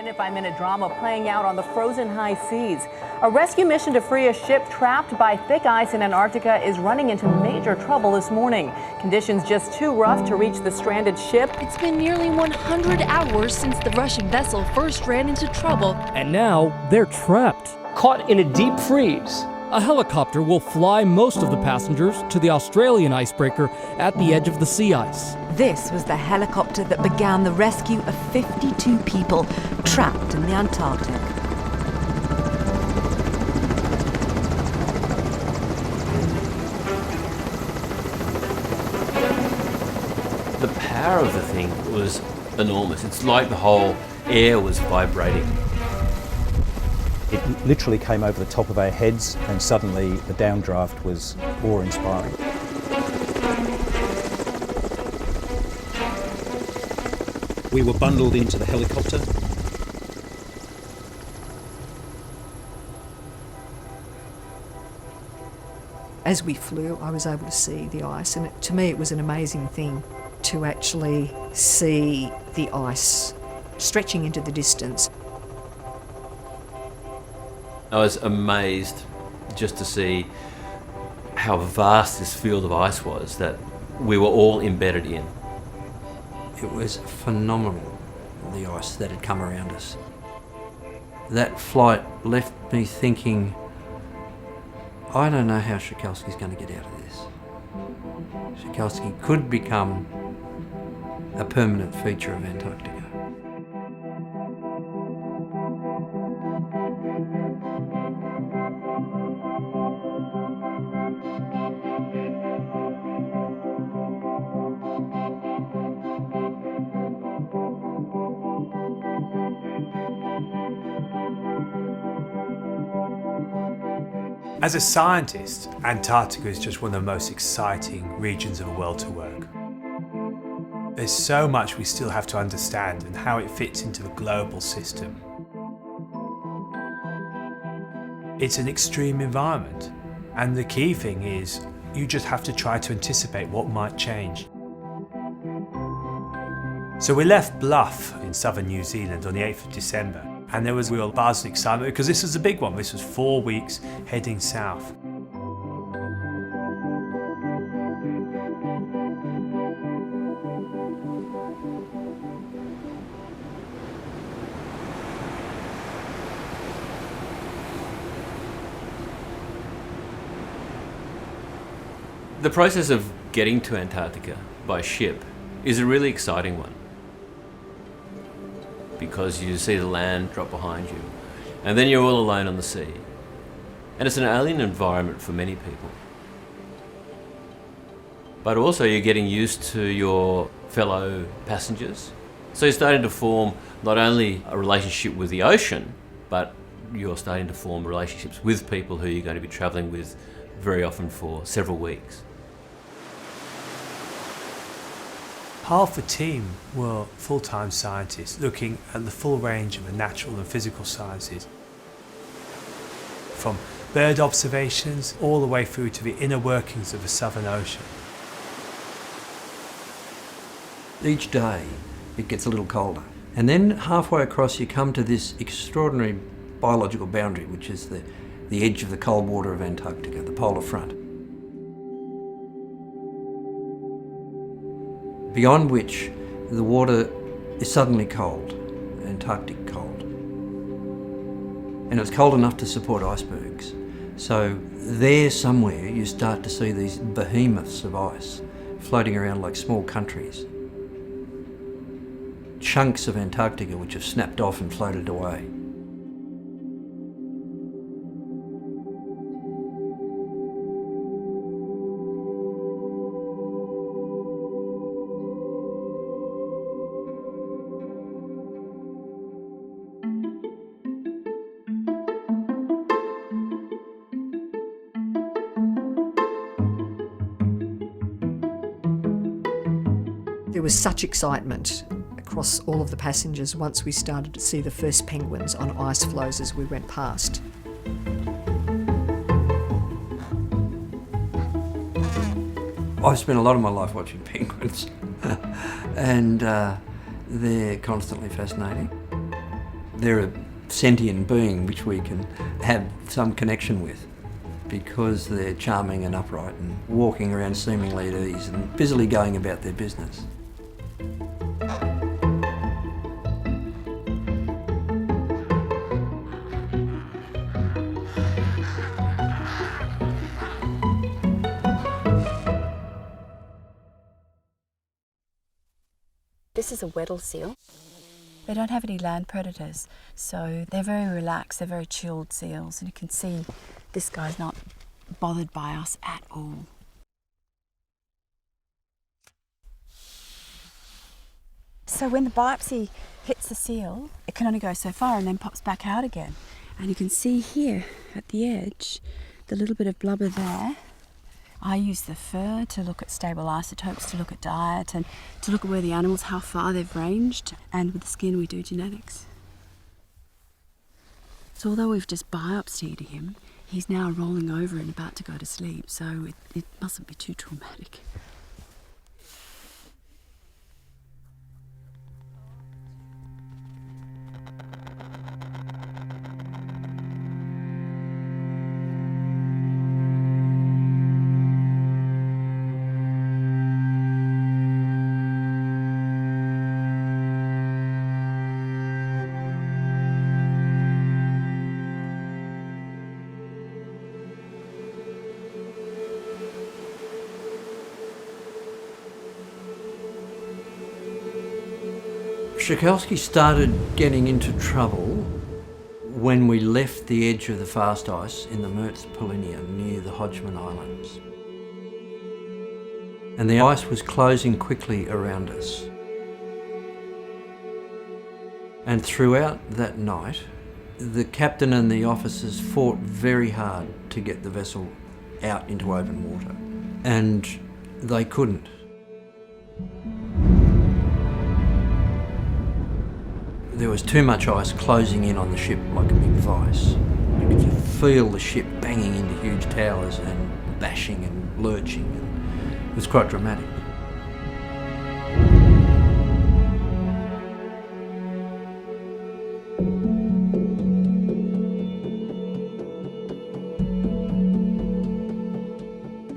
Minute-by-minute drama playing out on the frozen high seas. A rescue mission to free a ship trapped by thick ice in Antarctica is running into major trouble this morning. Conditions just too rough to reach the stranded ship. It's been nearly 100 hours since the Russian vessel first ran into trouble. And now they're trapped. Caught in a deep freeze. A helicopter will fly most of the passengers to the Australian icebreaker at the edge of the sea ice. This was the helicopter that began the rescue of 52 people trapped in the Antarctic. The power of the thing was enormous. It's like the whole air was vibrating. It literally came over the top of our heads, and suddenly the downdraft was awe-inspiring. We were bundled into the helicopter. As we flew, I was able to see the ice, and to me it was an amazing thing to actually see the ice stretching into the distance. I was amazed just to see how vast this field of ice was that we were all embedded in. It was phenomenal, the ice that had come around us. That flight left me thinking, I don't know how Schakowsky's going to get out of this. Schakowsky could become a permanent feature of Antarctica. As a scientist, Antarctica is just one of the most exciting regions of the world to work. There's so much we still have to understand and how it fits into the global system. It's an extreme environment, and the key thing is you just have to try to anticipate what might change. So we left Bluff in southern New Zealand on the 8th of December. And there was real buzz and excitement because this was a big one. This was 4 weeks heading south. The process of getting to Antarctica by ship is a really exciting one, because you see the land drop behind you, and then you're all alone on the sea. And it's an alien environment for many people. But also you're getting used to your fellow passengers. So you're starting to form not only a relationship with the ocean, but you're starting to form relationships with people who you're going to be travelling with very often for several weeks. Half the team were full-time scientists looking at the full range of the natural and physical sciences, from bird observations all the way through to the inner workings of the Southern Ocean. Each day it gets a little colder, and then halfway across you come to this extraordinary biological boundary, which is the edge of the cold water of Antarctica, the polar front. Beyond which the water is suddenly cold, Antarctic cold. And it's cold enough to support icebergs. So there somewhere you start to see these behemoths of ice floating around like small countries. Chunks of Antarctica which have snapped off and floated away. There was such excitement across all of the passengers once we started to see the first penguins on ice floes as we went past. I've spent a lot of my life watching penguins and they're constantly fascinating. they're a sentient being which we can have some connection with, because they're charming and upright and walking around seemingly at ease and busily going about their business. This is a Weddell seal. They don't have any land predators, so they're very relaxed, they're very chilled seals, and you can see this guy's not bothered by us at all. So when the biopsy hits the seal, it can only go so far and then pops back out again. And you can see here at the edge, the little bit of blubber there. I use the fur to look at stable isotopes, to look at diet, and to look at where the animals, how far they've ranged. And with the skin, we do genetics. So although we've just biopsied him, he's now rolling over and about to go to sleep, so it mustn't be too traumatic. Schakowsky started getting into trouble when we left the edge of the fast ice in the Mertz-Polynia near the Hodgman Islands. And the ice was closing quickly around us. And throughout that night, the captain and the officers fought very hard to get the vessel out into open water. And they couldn't. There was too much ice closing in on the ship like a big vice. You could feel the ship banging into huge towers and bashing and lurching. And it was quite dramatic.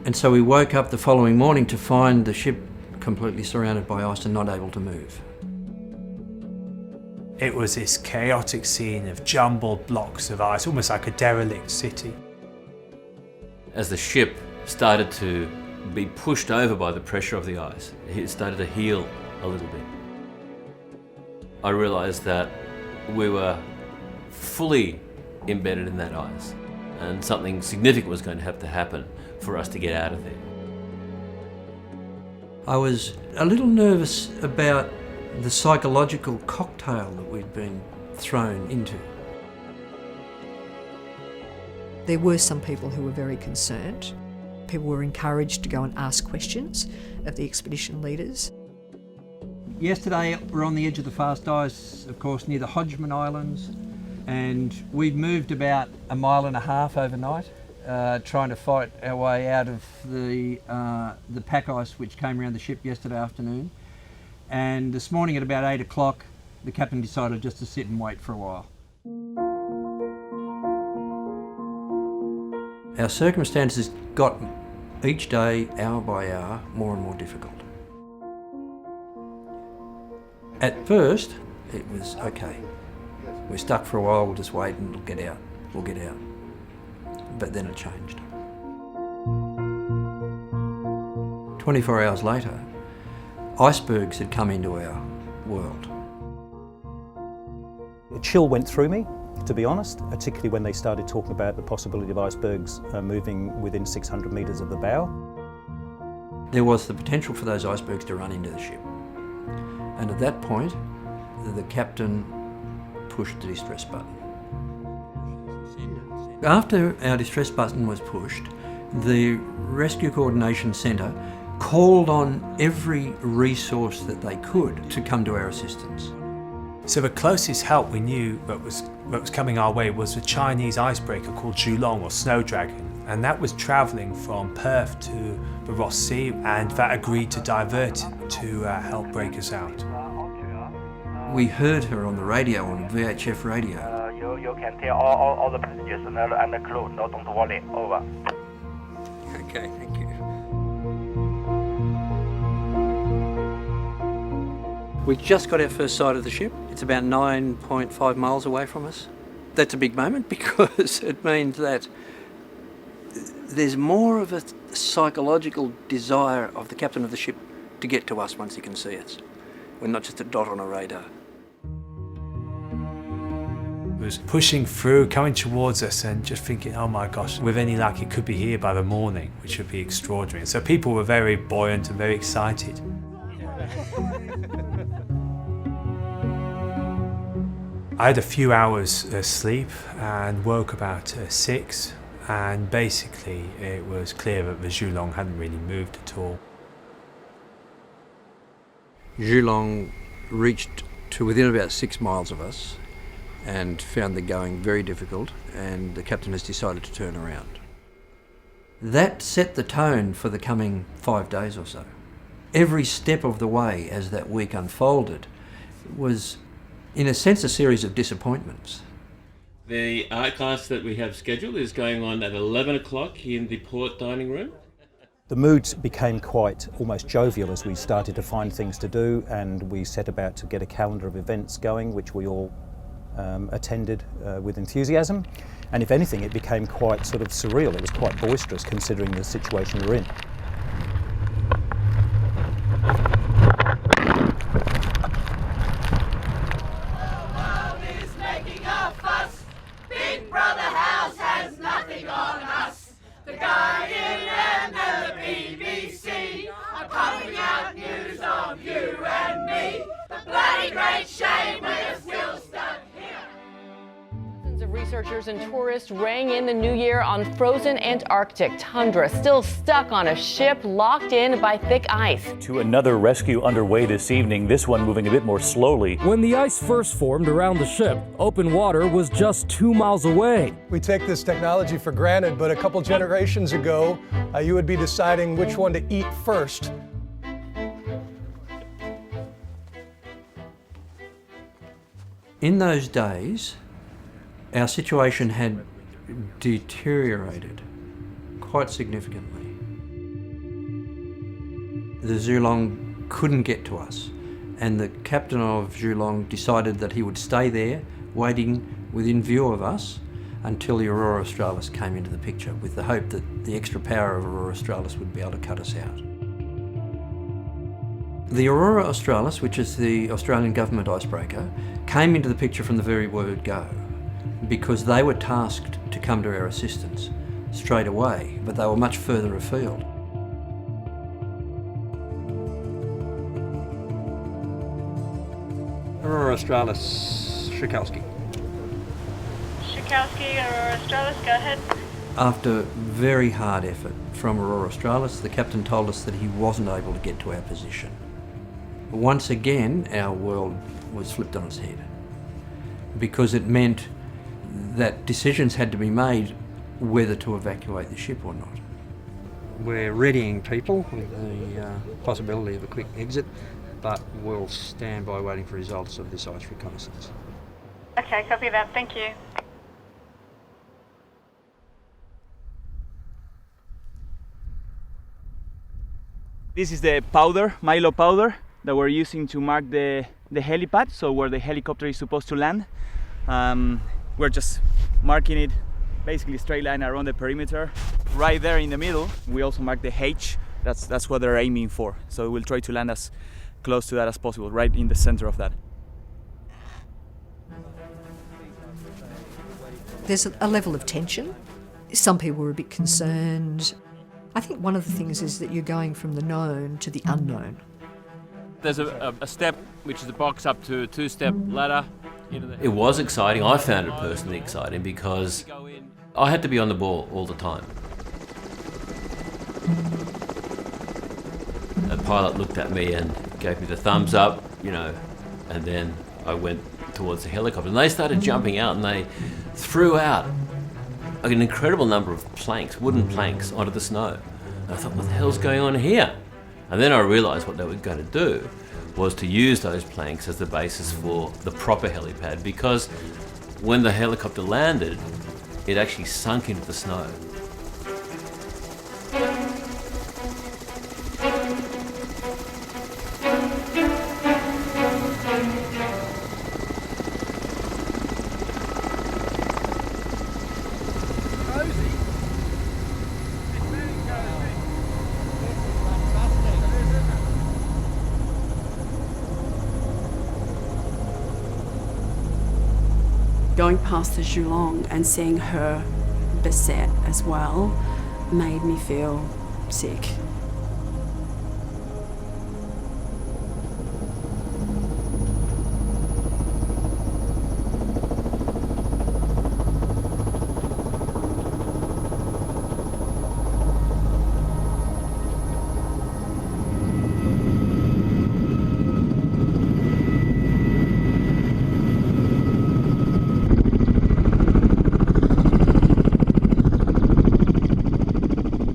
And so we woke up the following morning to find the ship completely surrounded by ice and not able to move. It was this chaotic scene of jumbled blocks of ice, almost like a derelict city. As the ship started to be pushed over by the pressure of the ice, it started to heal a little bit. I realised that we were fully embedded in that ice, and something significant was going to have to happen for us to get out of there. I was a little nervous about the psychological cocktail that we'd been thrown into. There were some people who were very concerned. People were encouraged to go and ask questions of the expedition leaders. Yesterday we're on the edge of the fast ice, of course, near the Hodgman Islands, and we'd moved about 1.5 miles overnight, trying to fight our way out of the pack ice which came around the ship yesterday afternoon. And this morning at about 8 o'clock, the captain decided just to sit and wait for a while. Our circumstances got each day, hour by hour, more and more difficult. At first, it was okay. We're stuck for a while, we'll just wait and we'll get out. But then it changed. 24 hours later, icebergs had come into our world. A chill went through me, to be honest, particularly when they started talking about the possibility of icebergs moving within 600 metres of the bow. There was the potential for those icebergs to run into the ship. And at that point, the captain pushed the distress button. After our distress button was pushed, the Rescue Coordination Centre called on every resource that they could to come to our assistance. So the closest help we knew that was coming our way was a Chinese icebreaker called Zhulong, or Snow Dragon, and that was travelling from Perth to the Ross Sea, and that agreed to divert to help break us out. We heard her on the radio, on VHF radio. You can tell all the passengers and the crew, no, don't worry, over. Okay, thank you. We just got our first sight of the ship. It's about 9.5 miles away from us. That's a big moment because it means that there's more of a psychological desire of the captain of the ship to get to us once he can see us. We're not just a dot on a radar. It was pushing through, coming towards us and just thinking, oh my gosh, with any luck it could be here by the morning, which would be extraordinary. So people were very buoyant and very excited. I had a few hours sleep and woke about 6, and basically it was clear that the Zhulong hadn't really moved at all. Zhulong reached to within about 6 miles of us and found the going very difficult, and the captain has decided to turn around. That set the tone for the coming 5 days or so. Every step of the way as that week unfolded was, in a sense, a series of disappointments. The art class that we have scheduled is going on at 11 o'clock in the port dining room. The mood became quite almost jovial as we started to find things to do, and we set about to get a calendar of events going, which we all attended with enthusiasm. And if anything, it became quite sort of surreal. It was quite boisterous considering the situation we're in. Researchers and tourists rang in the new year on frozen Antarctic tundra, still stuck on a ship locked in by thick ice. To another rescue underway this evening, this one moving a bit more slowly. When the ice first formed around the ship, open water was just 2 miles away. We take this technology for granted, but a couple generations ago, you would be deciding which one to eat first. In those days, our situation had deteriorated quite significantly. The Zhulong couldn't get to us, and the captain of Zhulong decided that he would stay there, waiting within view of us until the Aurora Australis came into the picture, with the hope that the extra power of Aurora Australis would be able to cut us out. The Aurora Australis, which is the Australian government icebreaker, came into the picture from the very word go, because they were tasked to come to our assistance straight away, but they were much further afield. Aurora Australis, Schakowsky. Schakowsky, Aurora Australis, go ahead. After very hard effort from Aurora Australis, the captain told us that he wasn't able to get to our position. Once again, our world was flipped on its head, because it meant that decisions had to be made whether to evacuate the ship or not. We're readying people with the possibility of a quick exit, but we'll stand by waiting for results of this ice reconnaissance. Okay, copy that, thank you. This is the powder, Milo powder, that we're using to mark the helipad, so where the helicopter is supposed to land. We're just marking it basically straight line around the perimeter. Right there in the middle, we also mark the H. That's what they're aiming for. So we'll try to land as close to that as possible, right in the center of that. There's a level of tension. Some people were a bit concerned. I think one of the things is that you're going from the known to the unknown. There's a step, which is a box up to a 2-step ladder. It was exciting. I found it personally exciting because I had to be on the ball all the time. The pilot looked at me and gave me the thumbs up, and then I went towards the helicopter. And they started jumping out, and they threw out an incredible number of planks, wooden planks, onto the snow. And I thought, what the hell's going on here? And then I realised what they were going to do was to use those planks as the basis for the proper helipad, because when the helicopter landed, it actually sunk into the snow. Going past the Geelong and seeing her beset as well made me feel sick.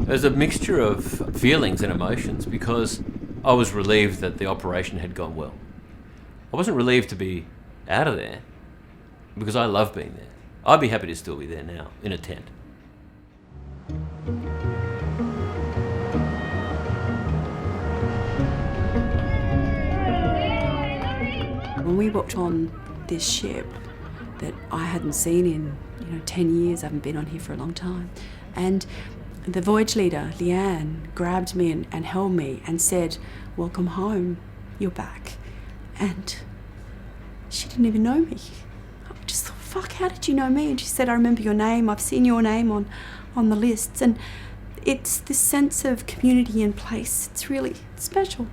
There's a mixture of feelings and emotions, because I was relieved that the operation had gone well. I wasn't relieved to be out of there, because I love being there. I'd be happy to still be there now, in a tent. When we walked on this ship that I hadn't seen in 10 years, I haven't been on here for a long time, and the voyage leader, Leanne, grabbed me and held me and said, "Welcome home, you're back." And she didn't even know me. I just thought, fuck, how did you know me? And she said, "I remember your name, I've seen your name on the lists." And it's this sense of community and place. It's really special.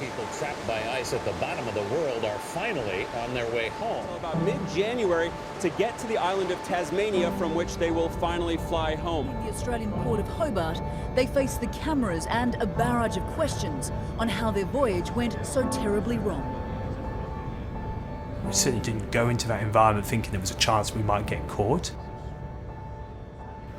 People trapped by ice at the bottom of the world are finally on their way home. About mid-January to get to the island of Tasmania, from which they will finally fly home. In the Australian port of Hobart, they face the cameras and a barrage of questions on how their voyage went so terribly wrong. We certainly didn't go into that environment thinking there was a chance we might get caught.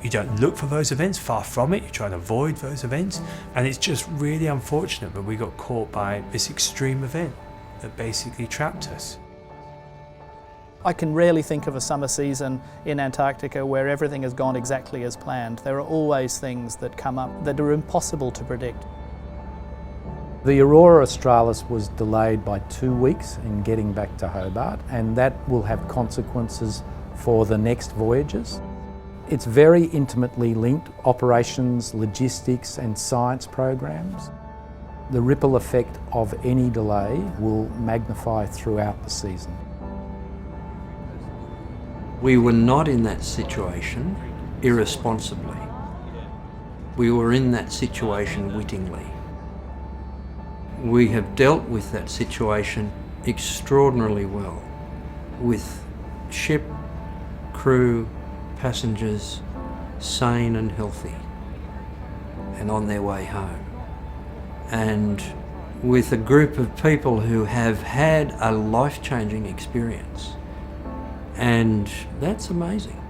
You don't look for those events, far from it, you try and avoid those events, and it's just really unfortunate that we got caught by this extreme event that basically trapped us. I can rarely think of a summer season in Antarctica where everything has gone exactly as planned. There are always things that come up that are impossible to predict. The Aurora Australis was delayed by 2 weeks in getting back to Hobart, and that will have consequences for the next voyages. It's very intimately linked, operations, logistics and science programs. The ripple effect of any delay will magnify throughout the season. We were not in that situation irresponsibly. We were in that situation wittingly. We have dealt with that situation extraordinarily well, with ship, crew, passengers sane and healthy and on their way home, and with a group of people who have had a life-changing experience, and that's amazing.